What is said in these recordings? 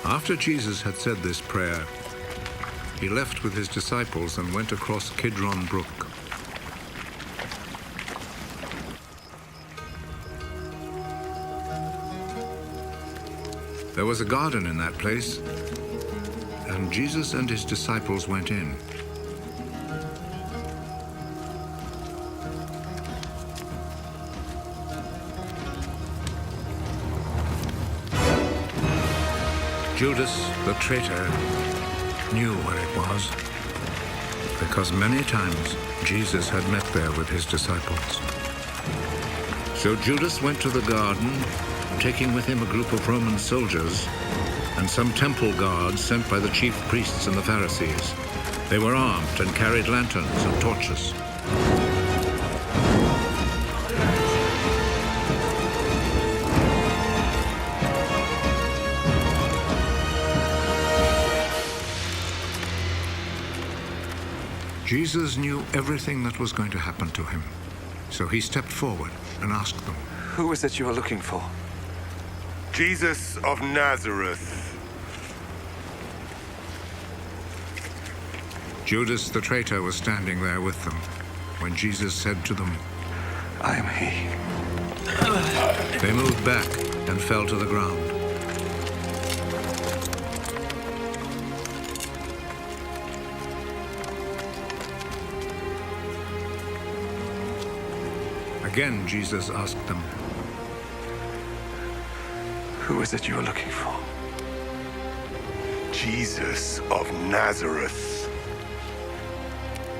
After Jesus had said this prayer, he left with his disciples and went across Kidron Brook. There was a garden in that place, and Jesus and his disciples went in. Judas, the traitor, knew where it was, because many times Jesus had met there with his disciples. So Judas went to the garden, taking with him a group of Roman soldiers and some temple guards sent by the chief priests and the Pharisees. They were armed and carried lanterns and torches. Jesus knew everything that was going to happen to him, so he stepped forward and asked them, "Who is it you are looking for?" Jesus of Nazareth. Judas the traitor was standing there with them when Jesus said to them, "I am he." They moved back and fell to the ground. Again, Jesus asked them, "Who is it you are looking for?" Jesus of Nazareth.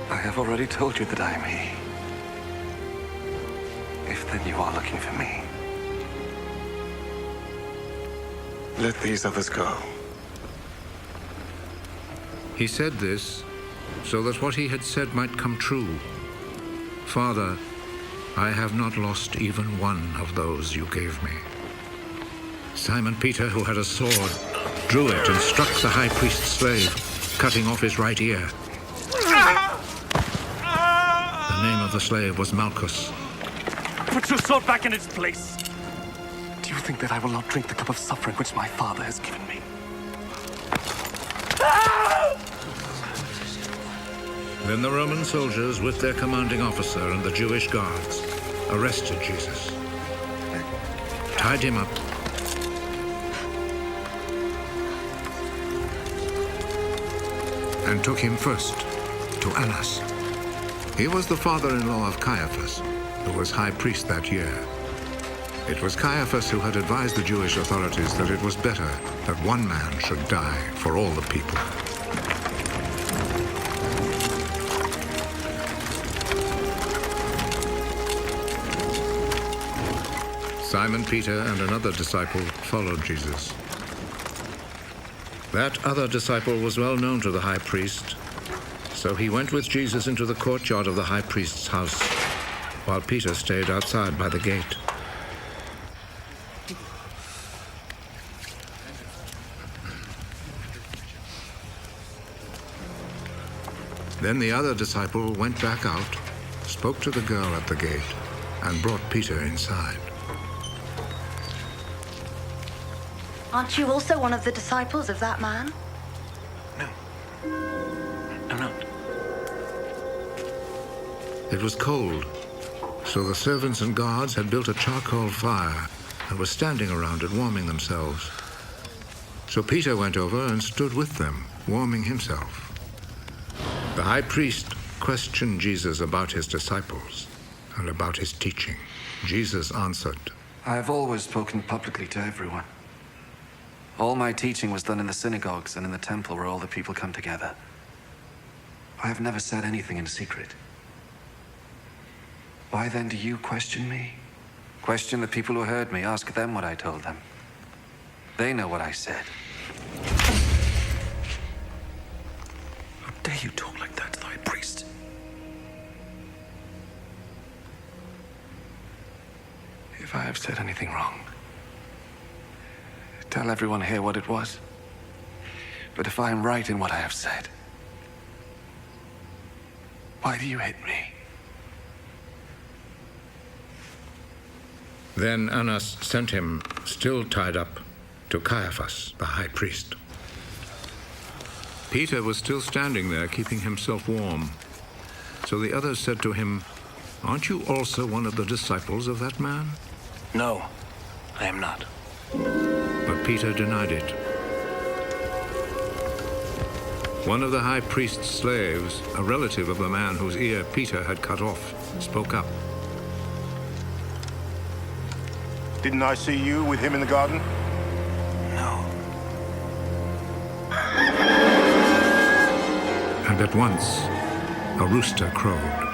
I have already told you that I am he. If then you are looking for me, let these others go. He said this so that what he had said might come true. Father, I have not lost even one of those you gave me. Simon Peter, who had a sword, drew it and struck the high priest's slave, cutting off his right ear. The name of the slave was Malchus. Put your sword back in its place. Do you think that I will not drink the cup of suffering which my father has given me? Then the Roman soldiers, with their commanding officer and the Jewish guards, arrested Jesus, tied him up, and took him first to Annas. He was the father-in-law of Caiaphas, who was high priest that year. It was Caiaphas who had advised the Jewish authorities that it was better that one man should die for all the people. Simon Peter and another disciple followed Jesus. That other disciple was well known to the high priest, so he went with Jesus into the courtyard of the high priest's house, while Peter stayed outside by the gate. Then the other disciple went back out, spoke to the girl at the gate, and brought Peter inside. Aren't you also one of the disciples of that man? No. I'm not. It was cold, so the servants and guards had built a charcoal fire and were standing around it, warming themselves. So Peter went over and stood with them, warming himself. The high priest questioned Jesus about his disciples and about his teaching. Jesus answered, I have always spoken publicly to everyone. All my teaching was done in the synagogues and in the temple where all the people come together. I have never said anything in secret. Why then do you question me? Question the people who heard me. Ask them what I told them. They know what I said. How dare you talk like that to the high priest? If I have said anything wrong, tell everyone here what it was. But if I am right in what I have said, why do you hit me? Then Annas sent him, still tied up, to Caiaphas, the high priest. Peter was still standing there, keeping himself warm. So the others said to him, "Aren't you also one of the disciples of that man?" No, I am not. But Peter denied it. One of the high priest's slaves, a relative of the man whose ear Peter had cut off, spoke up. Didn't I see you with him in the garden? No. And at once, a rooster crowed.